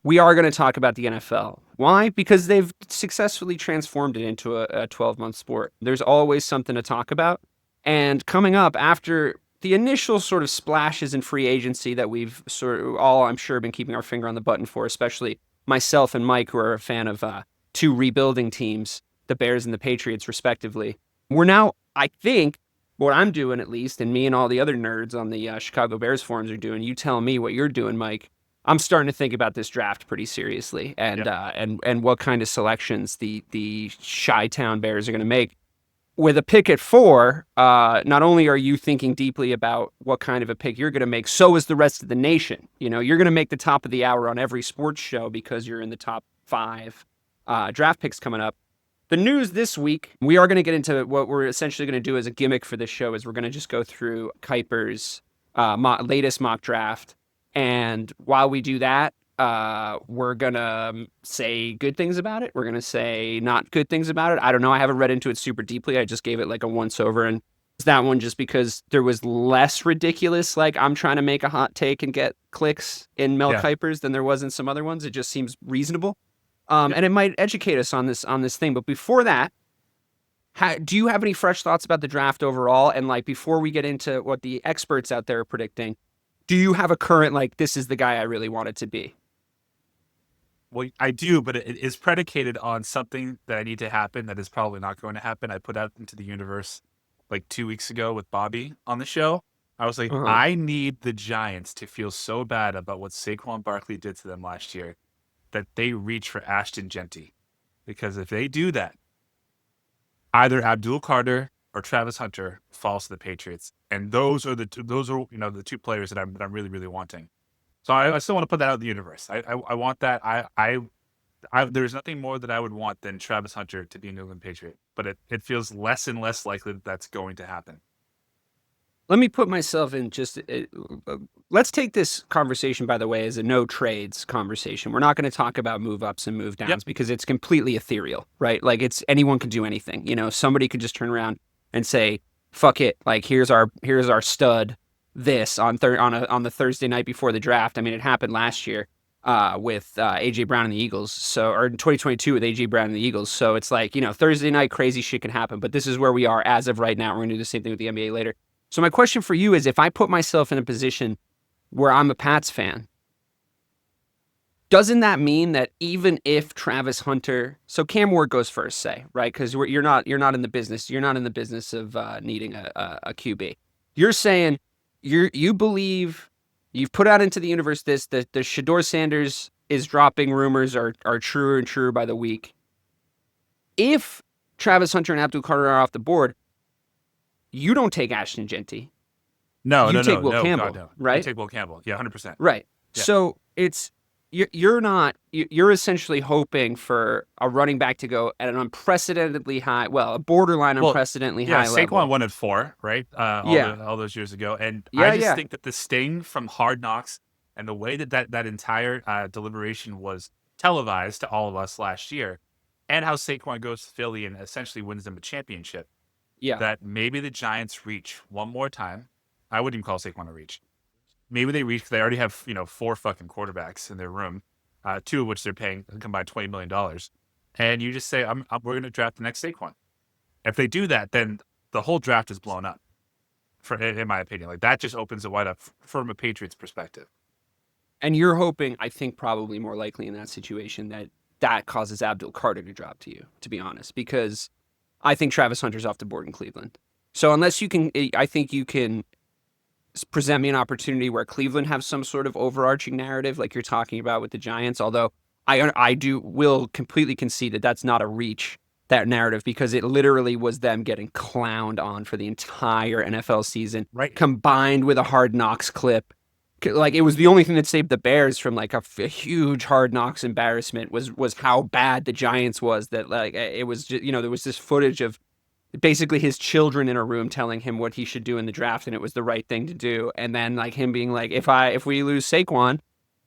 we are going to talk about the NFL. Why? Because they've successfully transformed it into a 12-month sport. There's always something to talk about. And coming up after the initial sort of splashes in free agency that we've sort of all, I'm sure, been keeping our finger on the button for, especially myself and Mike, who are a fan of two rebuilding teams, the Bears and the Patriots, respectively. We're now, I think, what I'm doing at least, and me and all the other nerds on the Chicago Bears forums are doing, you tell me what you're doing, Mike. I'm starting to think about this draft pretty seriously, and Yep. and what kind of selections the Chi-Town Bears are going to make. With a pick at 4, not only are you thinking deeply about what kind of a pick you're going to make, so is the rest of the nation. You know, you're going to make the top of the hour on every sports show because you're in the top 5 draft picks coming up. The news this week, we are going to get into what we're essentially going to do as a gimmick for this show is we're going to just go through Kiper's latest mock draft. And while we do that, we're going to say good things about it. We're going to say not good things about it. I don't know. I haven't read into it super deeply. I just gave it like a once over. And that one just because there was less ridiculous, like I'm trying to make a hot take and get clicks in Mel Yeah. Kiper's than there was in some other ones. It just seems reasonable. Yep. And it might educate us on this thing. But before that, do you have any fresh thoughts about the draft overall? And like before we get into what the experts out there are predicting, do you have a current like this is the guy I really wanted to be? Well, I do, but it is predicated on something that I need to happen that is probably not going to happen. I put out into the universe like 2 weeks ago with Bobby on the show. I was like, Uh-huh. I need the Giants to feel so bad about what Saquon Barkley did to them last year that they reach for Ashton Jeanty. Because if they do that, either Abdul Carter or Travis Hunter falls to the Patriots, and those are the two players that I'm really really wanting. So I still want to put that out in the universe. I want that. There's nothing more that I would want than Travis Hunter to be a New England Patriot, but it feels less and less likely that that's going to happen. Let me put myself in just. Let's take this conversation, by the way, as a no trades conversation. We're not going to talk about move ups and move Yep. downs because it's completely ethereal, right? Like it's anyone can do anything. You know, somebody could just turn around and say, "Fuck it!" Like here's our stud. This on the Thursday night before the draft. I mean, it happened last year with AJ Brown and the Eagles. So or in 2022 with AJ Brown and the Eagles. So it's like Thursday night crazy shit can happen. But this is where we are as of right now. We're gonna do the same thing with the NBA later. So my question for you is if I put myself in a position where I'm a Pats fan, doesn't that mean that even if Travis Hunter, so Cam Ward goes first, say, right? Because you're not in the business of needing a QB. You're saying you believe you've put out into the universe this the Shador Sanders is dropping rumors are truer and truer by the week. If Travis Hunter and Abdul Carter are off the board, you don't take Ashton Jeanty. No, You no, take no, Will no, Campbell, God, no. I right? take Will Campbell. Yeah, 100%. Right. Yeah. So it's you're not you're essentially hoping for a running back to go at an unprecedentedly high, well, a borderline Well, unprecedentedly yeah, high Saquon level. won at 4, right? Yeah. All those years ago, and I Yeah, just yeah. think that the sting from Hard Knocks and the way that entire deliberation was televised to all of us last year, and how Saquon goes to Philly and essentially wins them a championship, Yeah. that maybe the Giants reach one more time. I wouldn't even call Saquon a reach. Maybe they reach. They already have 4 fucking quarterbacks in their room, 2 of which they're paying a combined $20 million, and you just say, we're going to draft the next Saquon." If they do that, then the whole draft is blown up. In my opinion, like that just opens it wide up from a Patriots perspective. And you're hoping, I think probably more likely in that situation that causes Abdul Carter to drop to you, to be honest, because I think Travis Hunter's off the board in Cleveland. So unless you can, I think you can present me an opportunity where Cleveland have some sort of overarching narrative like you're talking about with the Giants, although I will completely concede that that's not a reach, that narrative, because it literally was them getting clowned on for the entire NFL season Right. combined with a Hard Knocks clip. Like it was the only thing that saved the Bears from like a huge Hard Knocks embarrassment was how bad the Giants was, that like it was just, there was this footage of basically his children in a room telling him what he should do in the draft, and it was the right thing to do. And then like him being like, if we lose Saquon,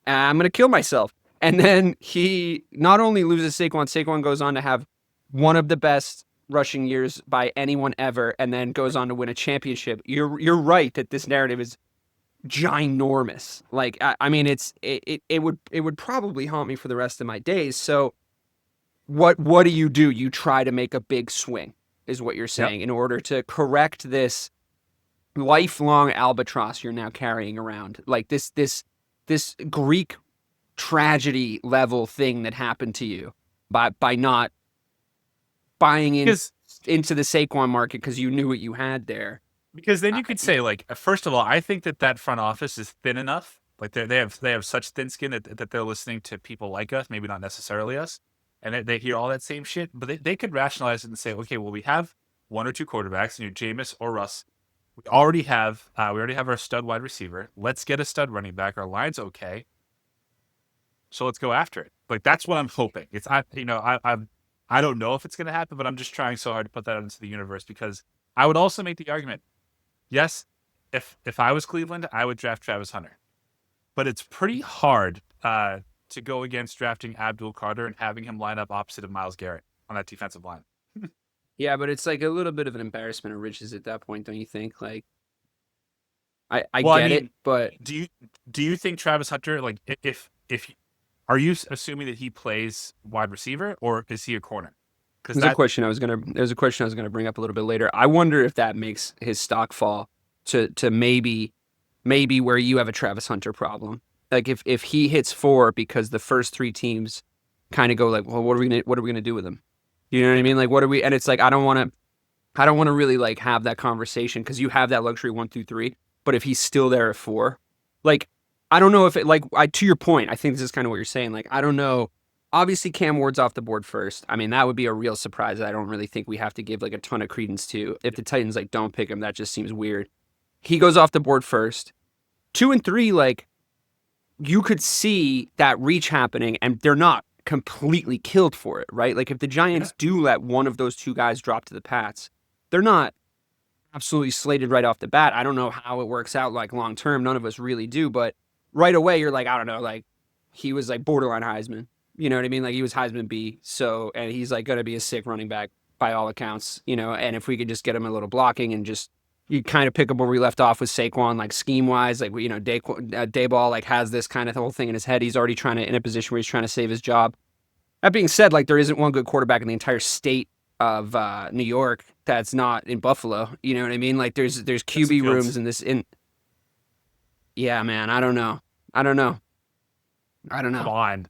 I'm gonna kill myself. And then he not only loses Saquon, Saquon goes on to have one of the best rushing years by anyone ever, and then goes on to win a championship. You're right that this narrative is ginormous. Like I mean, it would probably haunt me for the rest of my days. So what do? You try to make a big swing, is what you're Yep. saying, in order to correct this lifelong albatross you're now carrying around, like this Greek tragedy level thing that happened to you by not buying Because into the Saquon market because you knew what you had there. then I, you could say, like, first of all, I think that front office is thin enough. Like they have such thin skin that they're listening to people like us, maybe not necessarily us, and they hear all that same shit. But they could rationalize it and say, okay, well, we have one or two quarterbacks, Jameis or Russ. We already have our stud wide receiver. Let's get a stud running back. Our line's okay, so let's go after it. Like, that's what I'm hoping. I don't know if it's going to happen, but I'm just trying so hard to put that into the universe, because I would also make the argument. Yes, if I was Cleveland, I would draft Travis Hunter, but it's pretty hard to go against drafting Abdul Carter and having him line up opposite of Myles Garrett on that defensive line. yeah, but it's like a little bit of an embarrassment of riches at that point, don't you think? Like, I Well, I get it, mean, but do you think Travis Hunter, like, if are you assuming that he plays wide receiver, or is he a corner? Because there's a question I was gonna bring up a little bit later. I wonder if that makes his stock fall to maybe where you have a Travis Hunter problem. Like if he hits 4 because the first 3 teams kind of go like, well, what are we gonna do with him? You know what I mean? Like, what are we? And it's like, I don't want to really like have that conversation because you have that luxury 1 through 3. But if he's still there at 4, like, I don't know if it, like, to your point, I think this is kind of what you're saying. Like, I don't know. Obviously, Cam Ward's off the board first. I mean, that would be a real surprise that I don't really think we have to give like a ton of credence to. If the Titans like don't pick him, that just seems weird. He goes off the board first. 2 and 3, like, you could see that reach happening, and they're not completely killed for it, right? Like, if the Giants do let one of those 2 guys drop to the Pats, they're not absolutely slated right off the bat. I don't know how it works out like long term. None of us really do, but right away you're like, I don't know, like, he was like borderline Heisman. You know what I mean? Like, he was Heisman B. So, and he's like going to be a sick running back by all accounts, and if we could just get him a little blocking and just you kind of pick up where we left off with Saquon, like scheme wise, like, Dayball like has this kind of whole thing in his head. He's already in a position where he's trying to save his job. That being said, like, there isn't one good quarterback in the entire state of New York that's not in Buffalo. You know what I mean? Like, there's QB rooms in. Yeah, man. I don't know. Come on.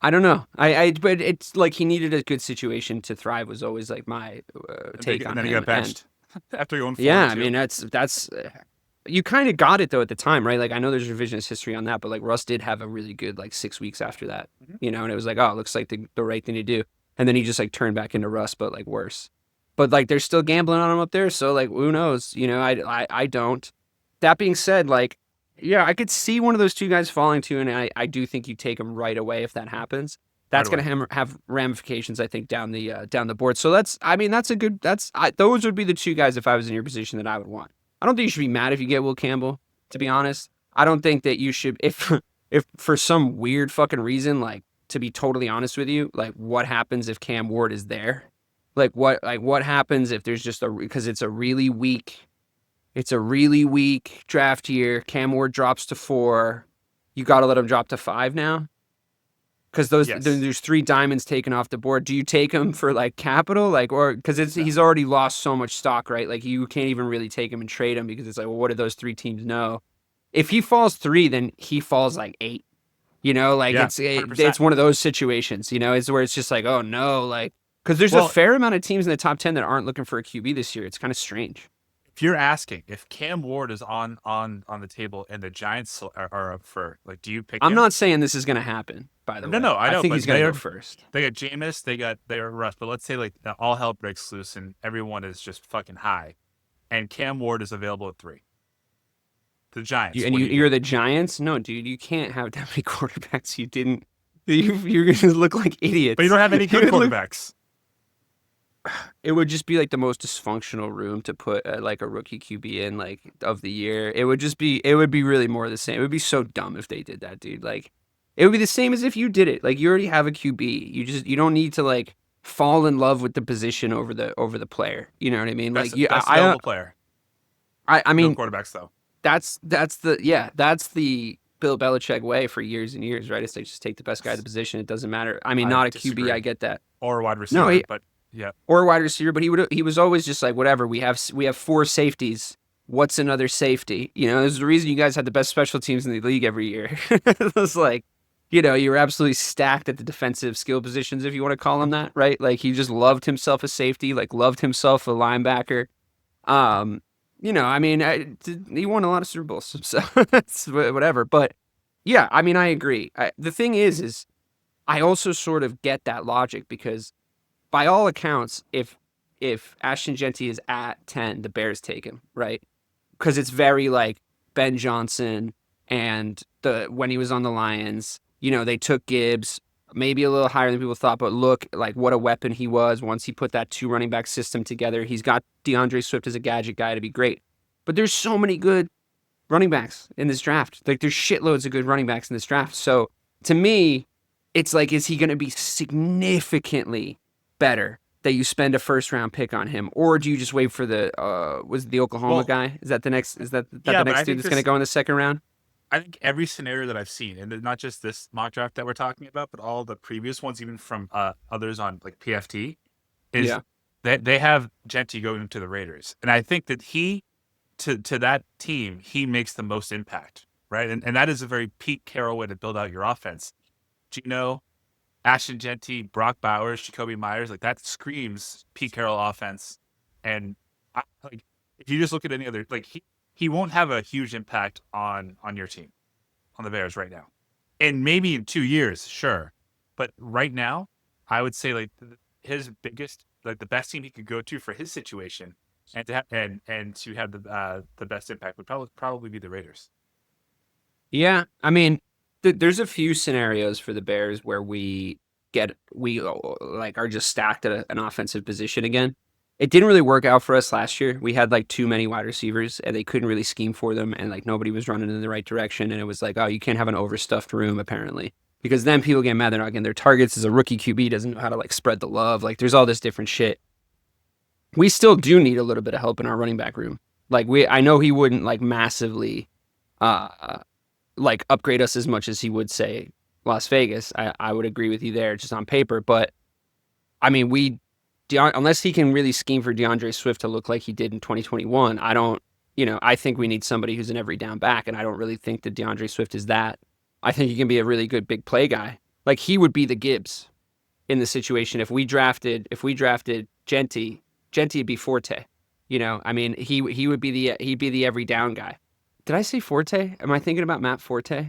I don't know. But it's like he needed a good situation to thrive was always like my take on him. And then he got benched after going 4-2. Yeah, I mean, that's you kind of got it though at the time, right? Like, I know there's revisionist history on that, but like Russ did have a really good like 6 weeks after that, and it was like, oh, it looks like the right thing to do. And then he just like turned back into Russ, but like worse. But like they're still gambling on him up there, so like who knows? I don't. That being said, like, yeah, I could see one of those 2 guys falling to, and I do think you take him right away if that happens. That's going to have ramifications, I think, down the board. So those would be the 2 guys if I was in your position that I would want. I don't think you should be mad if you get Will Campbell, to be honest. I don't think that you should, if for some weird fucking reason, like, to be totally honest with you, like, what happens if Cam Ward is there? Like, what happens if there's just because it's a really weak draft year. Cam Ward drops to 4. You got to let him drop to 5 now. Because there's 3 diamonds taken off the board. Do you take him for like capital, like, or because he's already lost so much stock, right? Like, you can't even really take him and trade him because it's like, well, what do those 3 teams know? If he falls 3, then he falls like 8. Like, Yeah, it's one of those situations. It's where it's just like, oh no, like, because there's a fair amount of teams in the top 10 that aren't looking for a QB this year. It's kind of strange. If you're asking if Cam Ward is on the table and the Giants are up for, like, do you pick him? I'm not saying this is going to happen, by the way. No, I know. I think he's going to go first. They got Jameis, they are Russ, but let's say like all hell breaks loose and everyone is just fucking high, and Cam Ward is available at 3. The Giants. You're the Giants? No, dude, you can't have that many quarterbacks. You're going to look like idiots. But you don't have any good quarterbacks. It would just be like the most dysfunctional room to put like a rookie QB in, like, of the year. It would be really more the same. It would be so dumb if they did that, dude. Like, it would be the same as if you did it. Like, you already have a QB. You don't need to like fall in love with the position over the player. You know what I mean? Best Like, available player. I mean, no quarterbacks though. that's the Bill Belichick way for years and years, right? It's like just take the best guy at the position. It doesn't matter. I mean, I not a QB, I disagree. get that. Or a wide No, receiver, but yeah. or a wide receiver, but he was always just like, whatever. We have four safeties. What's another safety? There's the reason you guys had the best special teams in the league every year. It was like, you were absolutely stacked at the defensive skill positions, if you want to call them that, right? Like he just loved himself a safety, like loved himself a linebacker. I mean, he won a lot of Super Bowls, so it's whatever. But yeah, I mean, I agree. The thing is I also sort of get that logic because by all accounts, if Ashton Jeanty is at 10, the Bears take him, right? Because it's very like Ben Johnson and when he was on the Lions, they took Gibbs maybe a little higher than people thought, but look like what a weapon he was once he put that two running back system together. He's got DeAndre Swift as a gadget guy to be great. But there's so many good running backs in this draft. Like there's shitloads of good running backs in this draft. So to me, it's like, is he going to be significantly better that you spend a first round pick on him, or do you just wait for was it the Oklahoma guy? Is that the next? Is that Yeah, the but next I dude think that's going to go in the second round? I think every scenario that I've seen, and not just this mock draft that we're talking about, but all the previous ones, even from others on like PFT, is Yeah. that they have Jeanty going to the Raiders, and I think that to that team he makes the most impact, right? And that is a very Pete Carroll way to build out your offense. Gino, Ashton Jeanty, Brock Bowers, Jacoby Myers, like that screams Pete Carroll offense. And like if you just look at any other, like he won't have a huge impact on your team, on the Bears right now. And maybe in 2 years, sure. But right now, I would say like his biggest, like the best team he could go to for his situation, and to have the best impact would probably be the Raiders. Yeah, I mean, there's a few scenarios for the Bears where we like are just stacked at an offensive position again. It didn't really work out for us last year. We had like too many wide receivers and they couldn't really scheme for them, and like nobody was running in the right direction, and it was like, oh, you can't have an overstuffed room apparently. Because then people get mad they're not getting their targets as a rookie QB doesn't know how to like spread the love. Like there's all this different shit. We still do need a little bit of help in our running back room. I know he wouldn't like massively uh like upgrade us as much as he would say Las Vegas. I would agree with you there just on paper, but I mean unless he can really scheme for DeAndre Swift to look like he did in 2021, I don't, I think we need somebody who's an every down back, and I don't really think that DeAndre Swift is that. I think he can be a really good big play guy. Like he would be the Gibbs in the situation if we drafted Jeanty would be Forte. I mean, he'd be the every down guy. Did I say Forte? Am I thinking about Matt Forte?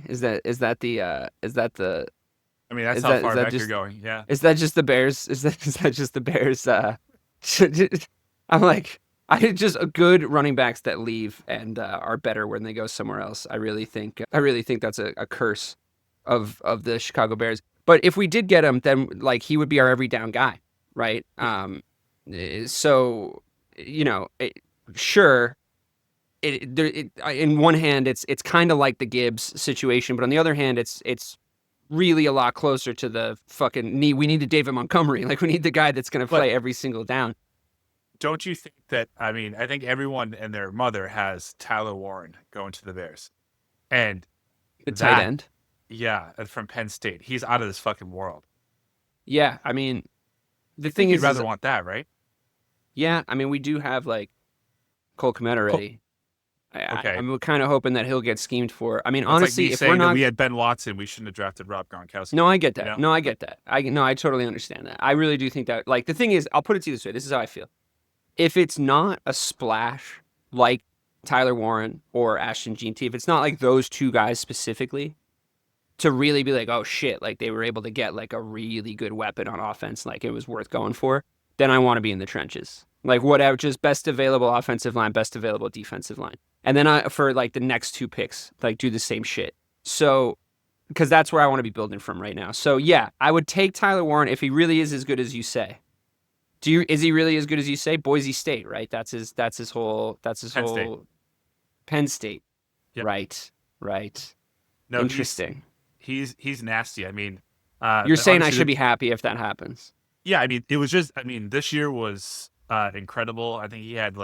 I mean, that's Is how that is far that back you're just going. Yeah. is that just the Bears? Is that just the Bears? I'm like, I just good running backs that leave and are better when they go somewhere else. I really think that's a curse of the Chicago Bears. But if we did get him, then like he would be our every down guy, right? So sure. In one hand, it's kind of like the Gibbs situation, but on the other hand, it's really a lot closer to the fucking need. We need the David Montgomery. Like we need the guy that's going to But play every single down. don't you think that, I mean, I think everyone and their mother has Tyler Warren going to the Bears. And The tight that, end. yeah, from Penn State. He's out of this fucking world. Yeah, I mean, the I think thing you'd is rather want that, right? yeah, I mean, we do have like Cole Kmet already. Okay. I'm kind of hoping that he'll get schemed for. I mean, That's like me honestly, if we're saying that not, we had Ben Watson, we shouldn't have drafted Rob Gronkowski. no, I get You that. know? No, I get that. I totally understand that. I really do think that. Like the thing is, I'll put it to you this way. This is how I feel. If it's not a splash like Tyler Warren or Ashton Jeanty, if it's not like those two guys specifically, to really be like, oh shit, like they were able to get like a really good weapon on offense, like it was worth going for, then I want to be in the trenches. Like whatever, just best available offensive line, best available defensive line. And then for like the next two picks, like do the same shit. So, because that's where I want to be building from right now. So yeah, I would take Tyler Warren if he really is as good as you say. Is he really as good as you say? Boise State, right? Penn State. Penn State. Yep. Right. No, Interesting. he's nasty. I mean, You're saying I honestly, should be happy if that happens. yeah, I mean, it was just, I mean, this year was incredible. I think he had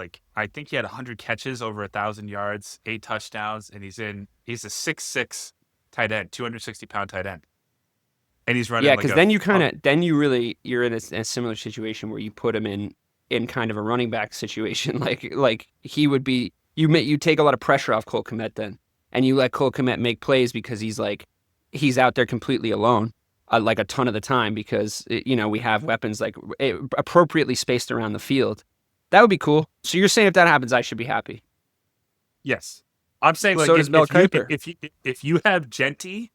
100 catches, over 1,000 yards, 8 touchdowns, and he's a 6'6" tight end, 260-pound tight end, and he's running Yeah, like because then you're in a similar situation where you put him in kind of a running back situation, like he would be. You take a lot of pressure off Cole Kmet then, and you let Cole Kmet make plays because he's out there completely alone, like a ton of the time because we have weapons like appropriately spaced around the field. That would be cool. So you're saying if that happens, I should be happy. Yes, I'm saying like So does Mel Kiper. if you have Jeanty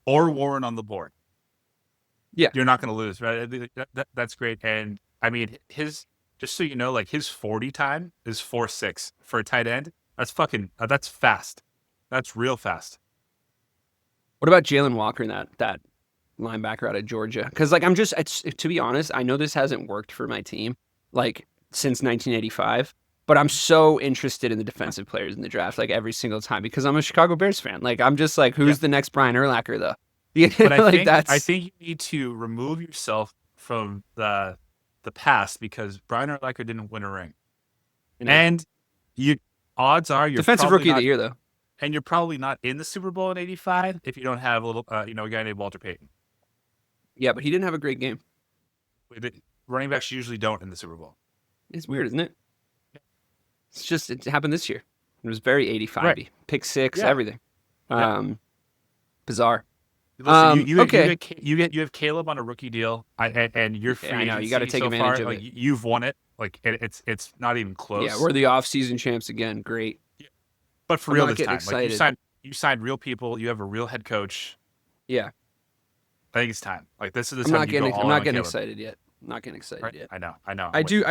or Warren on the board, Yeah, you're not going to lose, right? That's great. And I mean, just so you know, like his 40 time is 4.6 for a tight end. That's that's fast. That's real fast. What about Jalen Walker, that linebacker out of Georgia? Because like to be honest, I know this hasn't worked for my team like since 1985, but I'm so interested in the defensive players in the draft like every single time because I'm a Chicago Bears fan. Like I'm just like, who's the next Brian Urlacher though? But I think you need to remove yourself from the past because Brian Urlacher didn't win a ring, and odds are you're defensive probably rookie of the year though. And you're probably not in the Super Bowl in '85 if you don't have a guy named Walter Payton. Yeah, but he didn't have a great game. Running backs usually don't in the Super Bowl. It's weird, isn't it? Yeah. It's just it happened this year. It was very 85-y. Right. Pick six, everything. Bizarre. Listen, okay. You have Caleb on a rookie deal, and you're free. I know you got to take so advantage far, of it. You've won it. Like it's not even close. Yeah, we're the offseason champs again. Great. Yeah. But for real this time, excited. Like you signed real people. You have a real head coach. Yeah. I think it's time. Like this is the I'm time not you getting, go all I'm not in getting Caleb. excited yet. I'm not getting excited yet. I know. I do